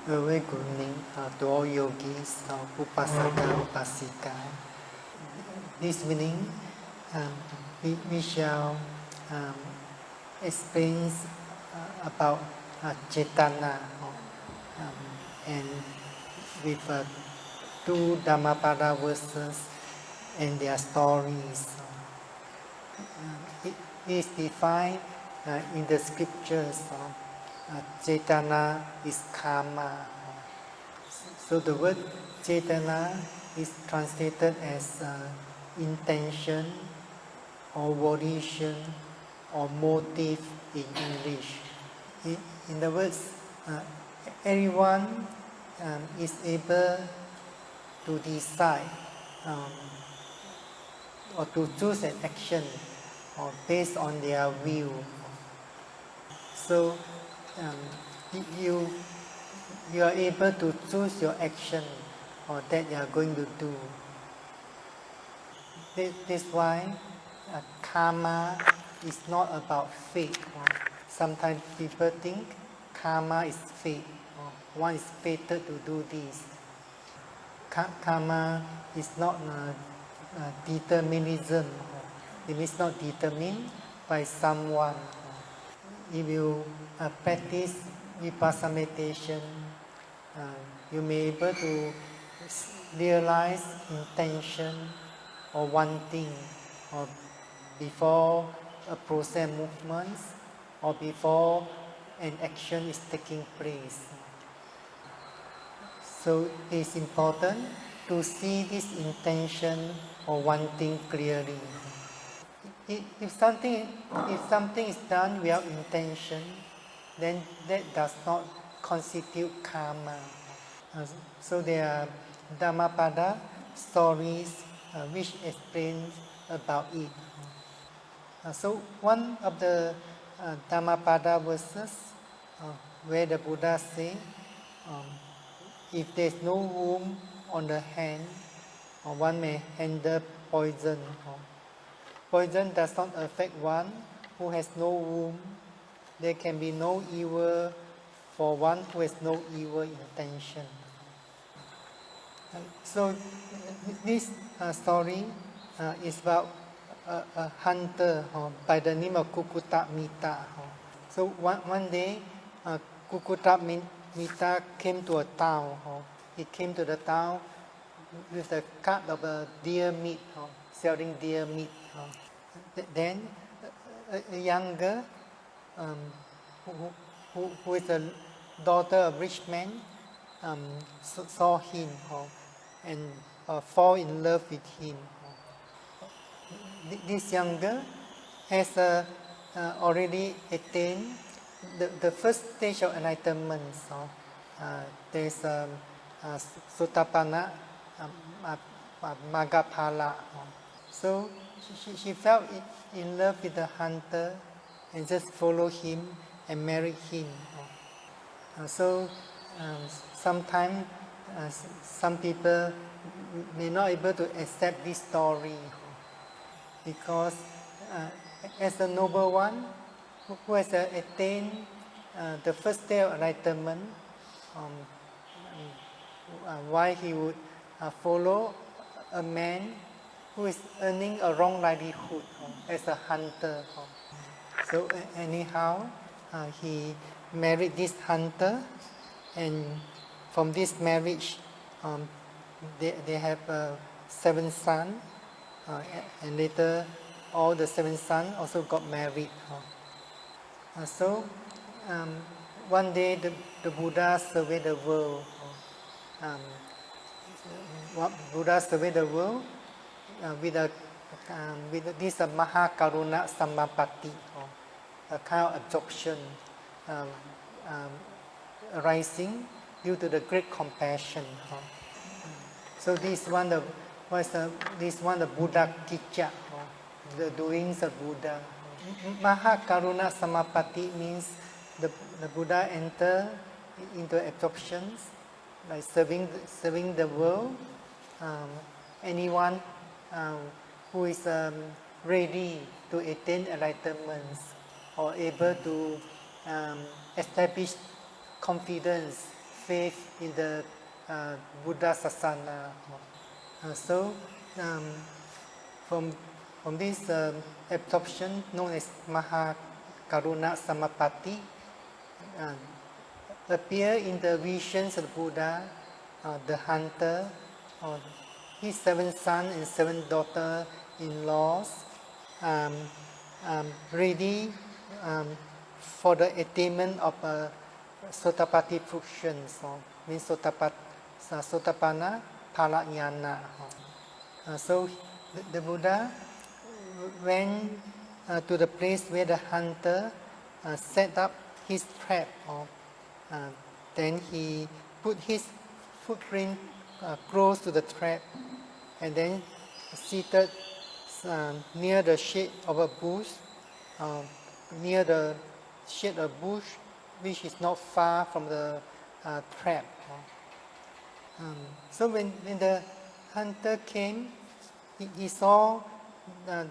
A very good evening to all yogis, upasaka, upasika. This evening, we shall explain about Cetanā and with two Dhammapada verses and their stories. It is defined in the scriptures. Cetanā is karma. So the word Cetanā is translated as intention or volition or motive in English. In the words, everyone is able to decide or to choose an action based on their will. So you are able to choose your action that you are going to do. That's why karma is not about fate. Sometimes people think karma is fate. One is fated to do this. Karma is not determinism. It is not determined by someone. If you practice vipassana meditation, you may be able to realize intention or wanting or before a process movement or before an action is taking place. So it is important to see this intention or wanting clearly. If something is done without intention, then that does not constitute karma. So there are Dhammapada stories which explain about it. So one of the Dhammapada verses where the Buddha says, if there is no wound on the hand, one may handle poison. Poison does not affect one who has no wound. There can be no evil for one who has no evil intention. So this story is about a hunter by the name of Kukutamita. So one day, Kukutamita came to a town. He came to the town with a cart of deer meat, selling deer meat. Then a young girl who is the daughter of rich man saw him and fall in love with him. This young girl has already attained the first stage of enlightenment. There is Sotapanna, Maggaphala. So she fell in love with the hunter and just followed him and married him. So sometimes some people may not able to accept this story because as a noble one who has attained the first stage of enlightenment, why he would follow a man who is earning a wrong livelihood as a hunter. So anyhow, he married this hunter, and from this marriage, they have 7 sons, and later all the 7 sons also got married. So one day the Buddha surveyed the world. Buddha surveyed the world with this Mahakaruna Samapatti, a kind of absorption arising due to the great compassion. So this one the Buddha Kicca, the doings of Buddha. Mahakaruna Samapatti means the Buddha enter into absorptions, like serving the world. Anyone who is ready to attain enlightenment or able to establish confidence faith in the Buddha Cetanā. So from this absorption known as Mahakaruna Samapatti appear in the visions of the Buddha, the hunter, his 7 sons and 7 daughters-in-laws, ready for the attainment of Sotapanna fruition, means Sotapanna Phalajnana. So the Buddha went to the place where the hunter set up his trap. Then he put his footprint close to the trap, and then seated near the shade of a bush, near the shade of bush, which is not far from the trap. So when the hunter came, he saw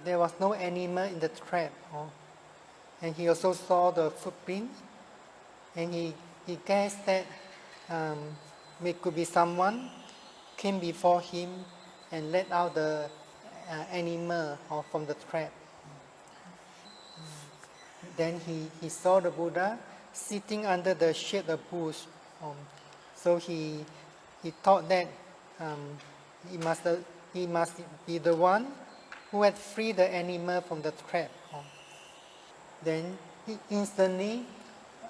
there was no animal in the trap, and he also saw the footprint, and he guessed that it could be someone came before him and let out the animal from the trap. Then he saw the Buddha sitting under the shade of bush. So he thought that he must be the one who had freed the animal from the trap. Then instantly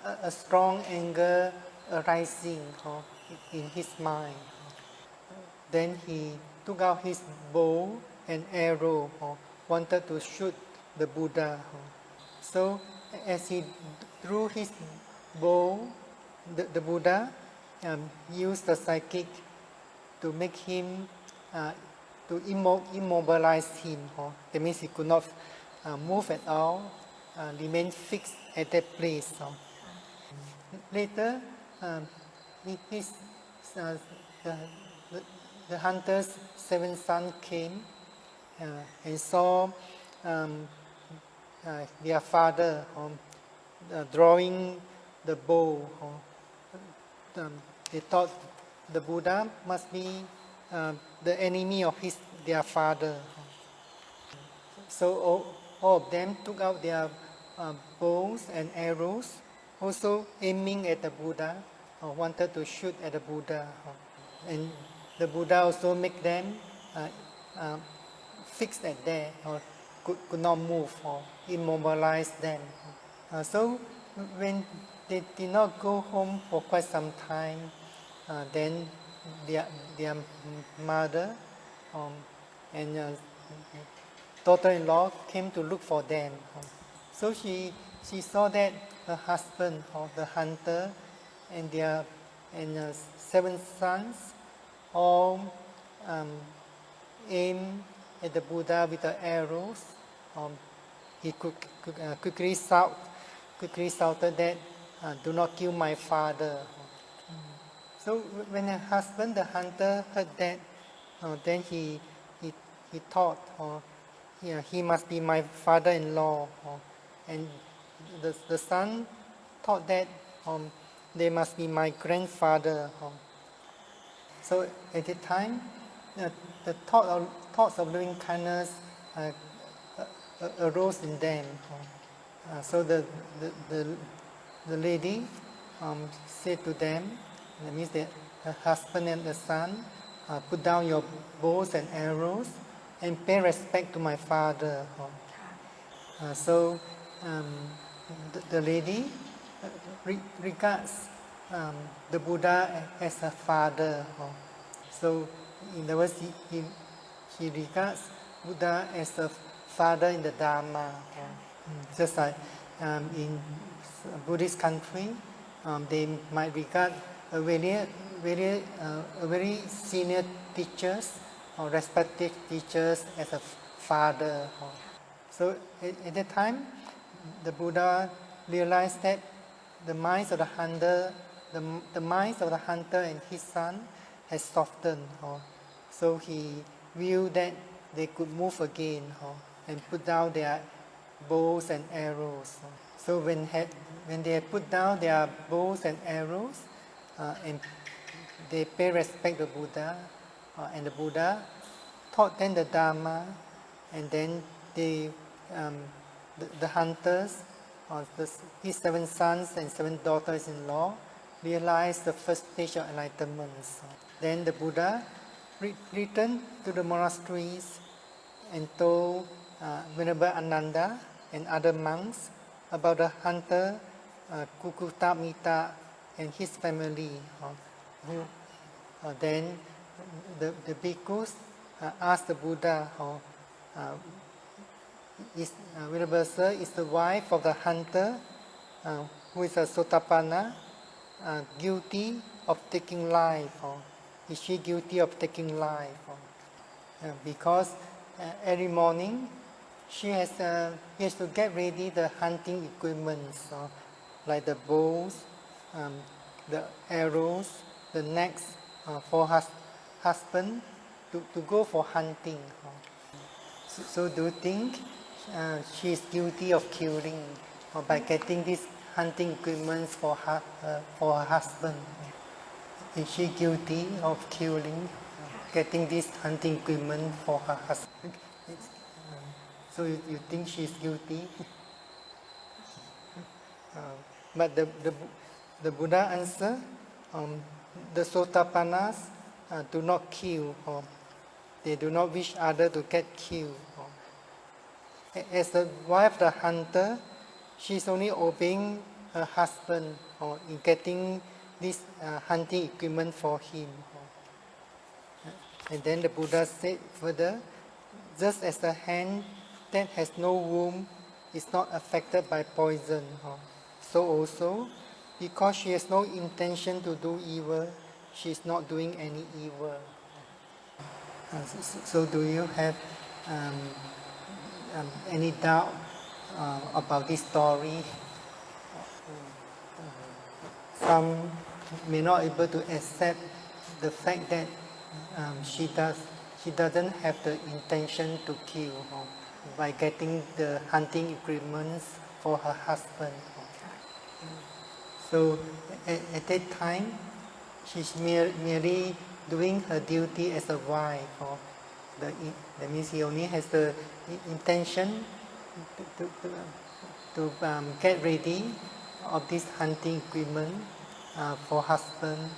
a strong anger arising in his mind. Then he took out his bow and arrow, wanted to shoot the Buddha. So as he drew his bow, the Buddha used the psychic to make him, to immobilize him. That means he could not move at all, remain fixed at that place. Later, the hunter's 7 sons came and saw their father drawing the bow. They thought the Buddha must be the enemy of their father. So all of them took out their bows and arrows, also aiming at the Buddha, wanted to shoot at the Buddha. And the Buddha also make them fixed at there, or could not move, or immobilize them. So when they did not go home for quite some time, then their mother and daughter-in-law came to look for them. So she saw that her husband, the hunter, and their 7 sons all aimed at the Buddha with the arrows. He quickly shouted that, "Do not kill my father." So when her husband, the hunter, heard that, then he thought, he must be my father-in-law. And the son thought that they must be my grandfather. So at the time, the thoughts of loving kindness arose in them. So the lady said to them, that means that her husband and the son, put down your bows and arrows and pay respect to my father. So the lady regards the Buddha as her father. So in other words, she regards Buddha as a father in the Dharma. Just like in Buddhist country, they might regard a very senior teachers or respected teachers as a father. So at that time, the Buddha realized that the minds of the hunter and his son has softened. So he viewed that they could move again and put down their bows and arrows. So when they had put down their bows and arrows, and they pay respect to Buddha, and the Buddha taught them the Dharma, and then they, the hunters, his 7 sons and 7 daughters-in-law, realized the first stage of enlightenment. Then the Buddha returned to the monasteries and told Venerable Ananda and other monks about the hunter Kukutamita and his family. Then the bhikkhus asked the Buddha, Venerable Sir, is the wife of the hunter, who is a Sotapanna, guilty of taking life? Or is she guilty of taking life? Because every morning he has to get ready the hunting equipment, like the bows, the arrows, the nets for husband to go for hunting. So do you think she is guilty of killing by getting these hunting equipment for her husband? Is she guilty of killing, getting this hunting equipment for her husband? So you think she is guilty? But the Buddha answered, the Sotapannas do not kill, they do not wish others to get killed. As the wife of the hunter, she is only obeying her husband in getting this hunting equipment for him. And then the Buddha said further, just as a hen that has no womb is not affected by poison, so also, because she has no intention to do evil, she is not doing any evil. So do you have any doubt about this story? Some may not be able to accept the fact that she doesn't have the intention to kill by getting the hunting equipment for her husband. So at that time, she's merely doing her duty as a wife. That means she only has the intention to get ready of this hunting equipment for husband.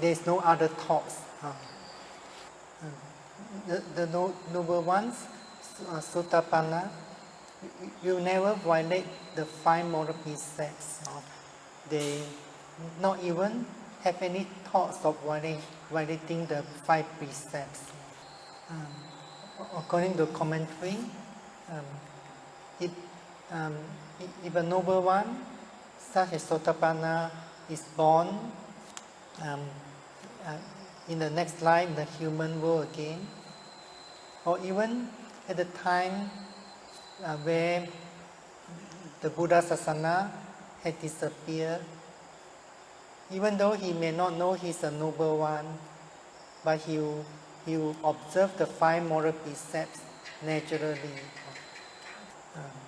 There's no other thoughts. The noble ones, Sotapanna, you never violate the 5 moral precepts. They not even have any thoughts of violating the 5 precepts. According to commentary, if a noble one, such as Sotapanna, is born in the next life, in the human world again, or even at the time where the Buddha Sasana had disappeared, even though he may not know he's a noble one, but he will observe the 5 moral precepts naturally.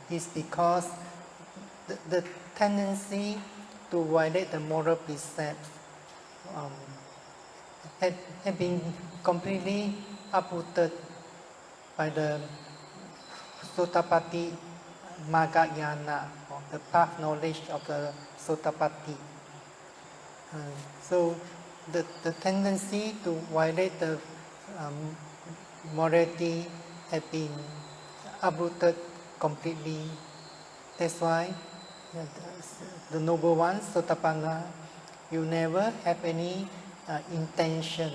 It's because the tendency to violate the moral precepts had been completely uprooted by the Sotapatti Magayana, or the path knowledge of the Sotapatti. So the tendency to violate the morality had been uprooted completely. That's why the noble ones, Sotapanna, you never have any intention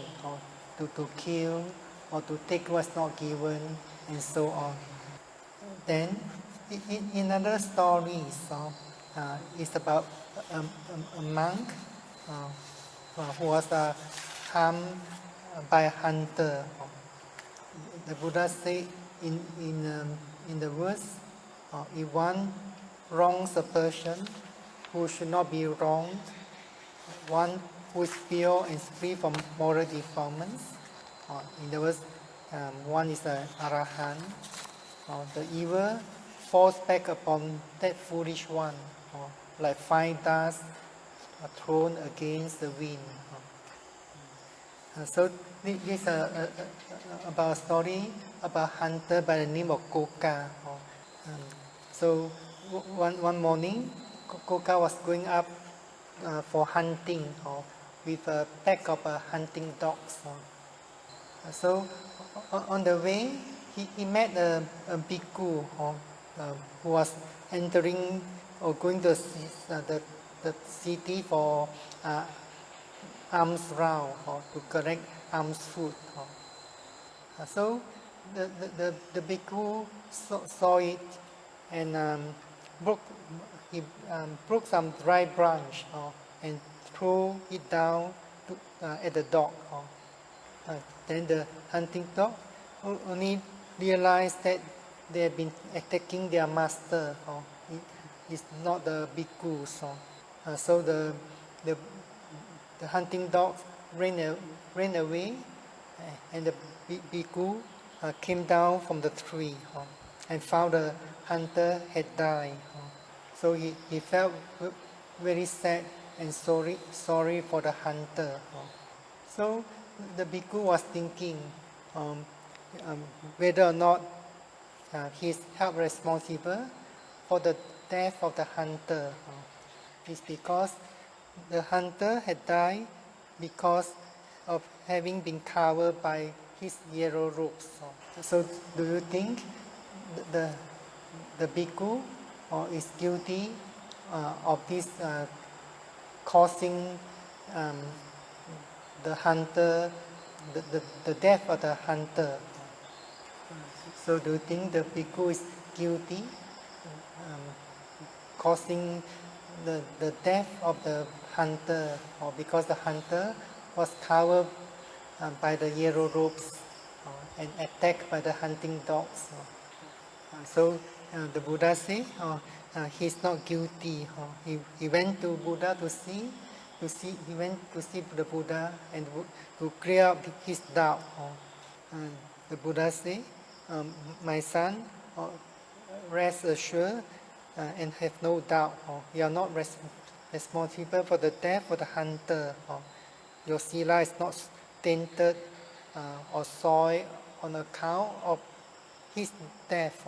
to kill or to take what's not given, and so on. Then, in other stories, it's about a monk who was harmed by a hunter. The Buddha said in the verse, if one wrongs a person who should not be wronged, one who is pure and free from moral defilements, in the verse, one is an arahant, the evil falls back upon that foolish one, like fine dust thrown against the wind. So this is about a story about a hunter by the name of Koka. So one morning, Koka was going up for hunting with a pack of hunting dogs. So on the way, he met a bhikkhu who was entering or going to the city for alms round to collect alms food. So the bhikkhu saw it and he broke some dry branch and threw it down at the dog. Then the hunting dog only realized that they have been attacking their master. It's not the bhikkhu. So the hunting dog ran away, and the bhikkhu came down from the tree and found the hunter had died. So he felt very sad and sorry for the hunter. So the bhikkhu was thinking whether or not he is held responsible for the death of the hunter. It's because the hunter had died because of having been covered by his yellow robes. So do you think the bhikkhu is guilty of this causing the hunter, the death of the hunter? So do you think the bhikkhu is guilty causing the death of the hunter, or because the hunter was covered by the yellow robes and attacked by the hunting dogs? So the Buddha said he's not guilty. He went to Buddha he went to see the Buddha and to clear up his doubt. The Buddha said, my son, rest assured and have no doubt. You are not responsible for the death of the hunter. Your sila is not tainted or soiled on account of his death.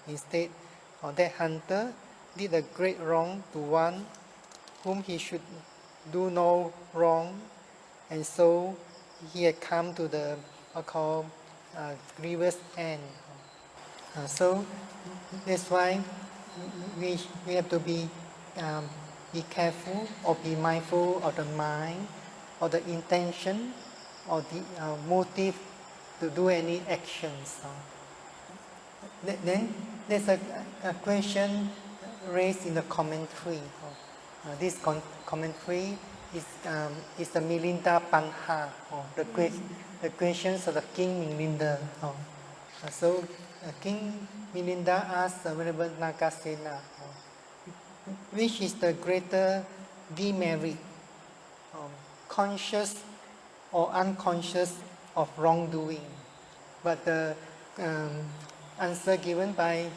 Instead, that hunter did a great wrong to one whom he should do no wrong, and so he had come to the grievous end. So that's why we have to be careful or be mindful of the mind or the intention or the motive to do any actions. Then there's a question raised in the commentary. This commentary is the Milinda Panha, the questions of the King Milinda. So King Milinda asked the Venerable Nagasena, which is the greater demerit, conscious or unconscious of wrongdoing? But the answer given by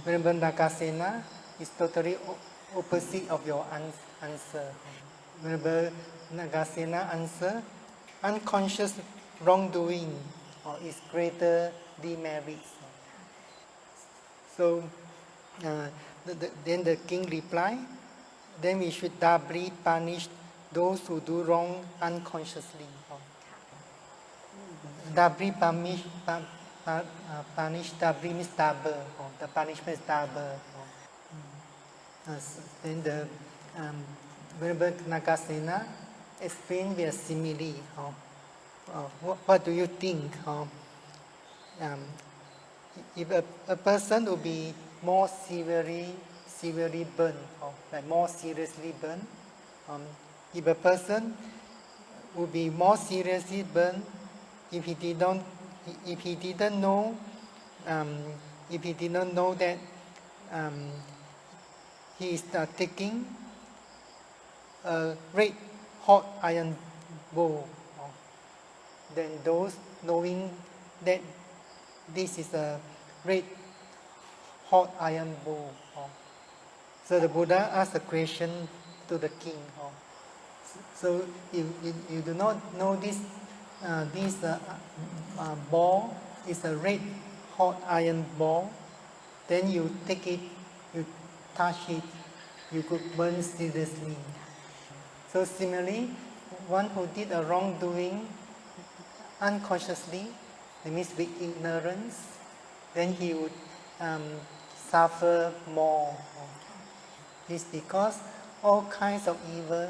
Venerable Nagasena is totally opposite of your answer. Venerable Nagasena answer, unconscious wrongdoing is greater demerit. So then the king replied, then we should doubly punish those who do wrong unconsciously. Doubly punish, doubly means double. The punishment is double. Then the Venerable Nagasena explained with a simile. What do you think? If a person will be more severely burned, like more seriously burned, if a person would be more seriously burned if he didn't know that he is taking a red hot iron bowl, then those knowing that this is a red hot iron bowl. So the Buddha asked a question to the king. So if you do not know this ball is a red hot iron ball, then you take it, you touch it, you could burn seriously. So similarly, one who did a wrongdoing unconsciously, that means with ignorance, then he would suffer more. It's because all kinds of evil,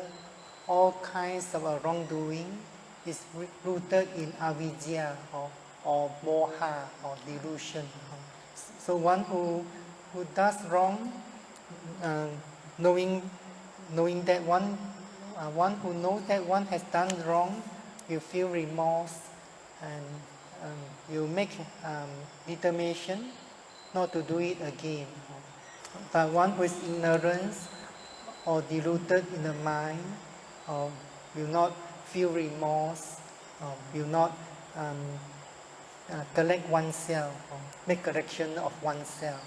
all kinds of wrongdoing is rooted in avidya or moha or delusion. So one who does wrong, knowing that one who knows that one has done wrong, you feel remorse and you make determination not to do it again. But one who is ignorant or deluded in the mind will not feel remorse, will not correct oneself, make correction of oneself.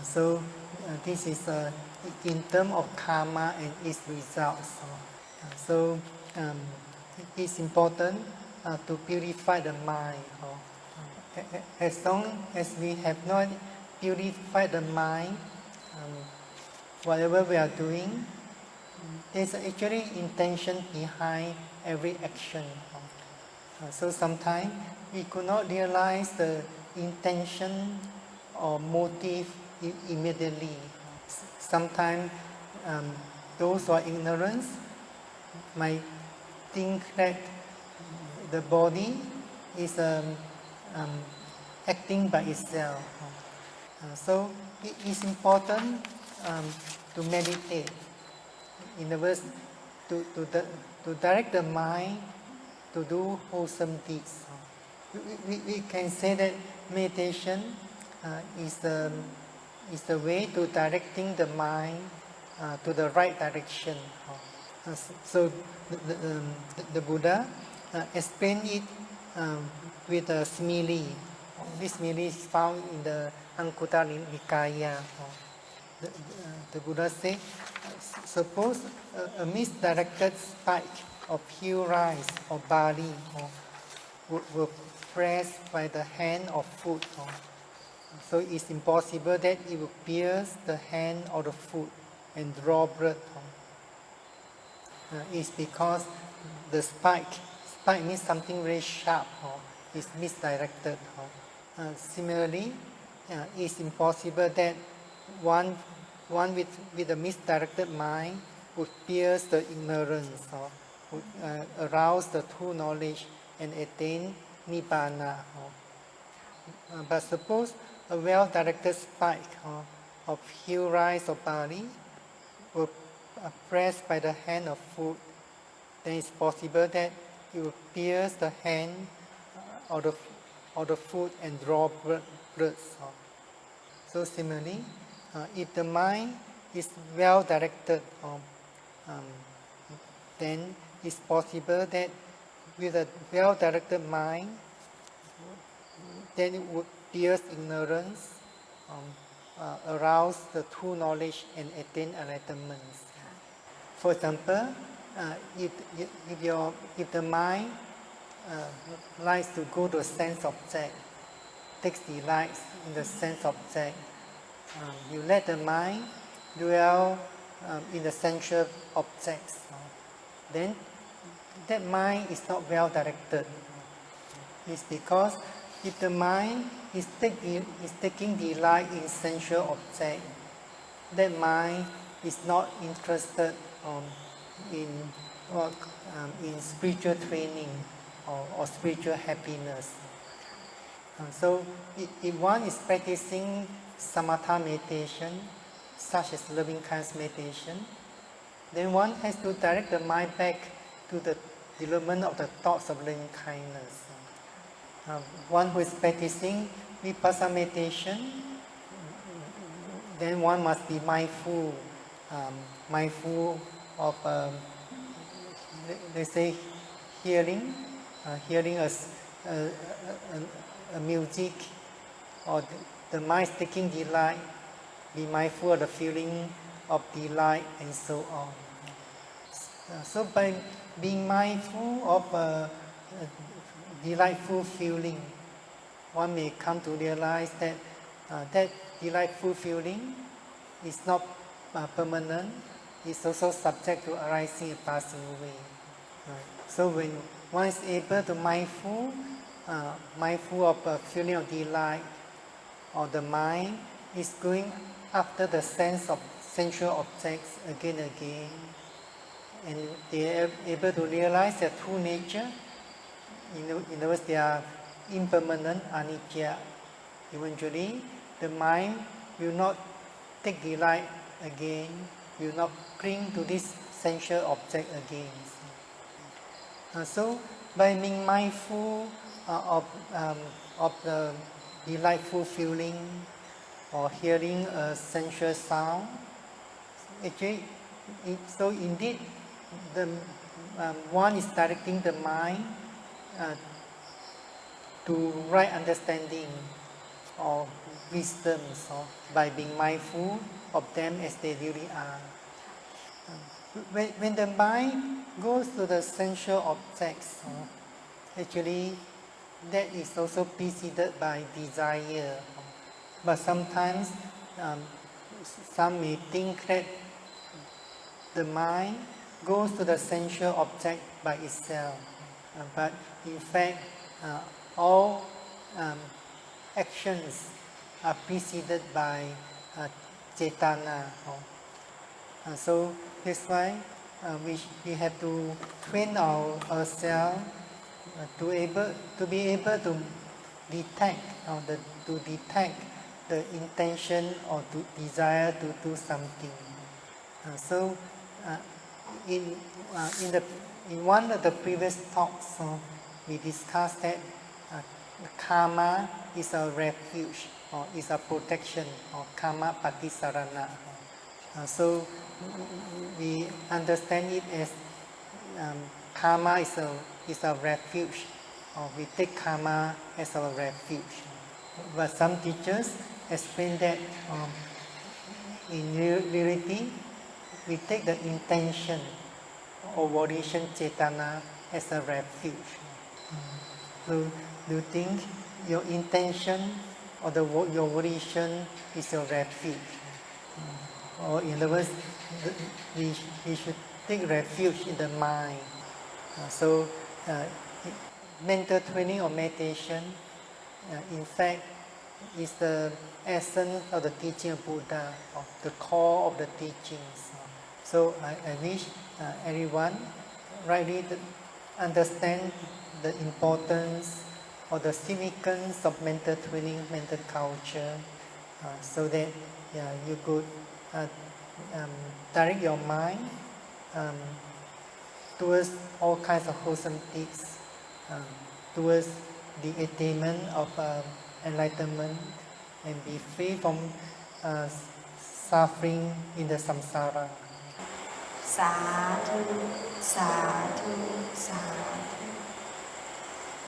So this is in terms of karma and its results. So it's important to purify the mind. As long as we have not purified the mind, whatever we are doing, there's actually intention behind every action. So sometimes we could not realize the intention or motive immediately. Sometimes those who are ignorant might think that the body is acting by itself. So it is important to meditate. In other words, to direct the mind to do wholesome deeds. We can say that meditation is the way to directing the mind to the right direction. So the Buddha explained it with a simile. This simile is found in the Anguttara Nikaya. The Buddha said, suppose a misdirected spike of heel rice or barley were pressed by the hand or foot. So it's impossible that it will pierce the hand or the foot and draw blood. It's because the spike means something very sharp, is misdirected. Similarly, it's impossible that one with a misdirected mind would pierce the ignorance, would arouse the true knowledge and attain nibbana. But suppose a well-directed spike of heel rice or barley were pressed by the hand or foot, then it's possible that it will pierce the hand or the foot and draw blood. So similarly, if the mind is well directed, then it's possible that with a well directed mind, then it would pierce ignorance, arouse the true knowledge and attain enlightenment. For example, if the mind likes to go to a sense object, takes delight in the sense object, you let the mind dwell in the sensual objects, then that mind is not well directed. It's because if the mind is taking delight in sensual object, that mind is not interested in spiritual training or spiritual happiness. So if one is practicing samatha meditation, such as loving kindness meditation, then one has to direct the mind back to the development of the thoughts of loving kindness. One who is practicing vipassana meditation, then one must be mindful of, let's say, hearing a music, or the mind taking delight, be mindful of the feeling of delight and so on. So by being mindful of a delightful feeling, one may come to realize that that delightful feeling is not permanent, it's also subject to arising and passing away. Right. So when one is able to mindful of a feeling of delight, or the mind is going after the sense of sensual objects again and again, and they are able to realize their true nature. In other words, they are impermanent, anicca. Eventually, the mind will not take delight again, will not cling to this sensual object again. So, by being mindful of the delightful feeling or hearing a sensual sound, actually, so indeed, the one is directing the mind to right understanding or wisdom, so by being mindful of them as they really are. When the mind goes to the sensual objects, actually that is also preceded by desire. But sometimes some may think that the mind goes to the sensual object by itself. But in fact, all actions are preceded by Cetanā. So that's why we have to train ourselves to be able to detect the intention or to desire to do something. So in one of the previous talks, we discussed that karma is a refuge or is a protection, or karma patisarana. So we understand it as karma is a refuge, or we take karma as our refuge. But some teachers explain that in reality, we take the intention or volition Cetanā as a refuge. So do you think your intention or your volition is your refuge? Or in other words, we should take refuge in the mind. So mental training or meditation, in fact, is the essence of the teaching of Buddha, of the core of the teachings. So I wish everyone rightly understand the importance or the significance of mental training, mental culture, so that you could direct your mind towards all kinds of wholesome deeds, towards the attainment of enlightenment, and be free from suffering in the samsara. สาธุ สาธุ สาธุ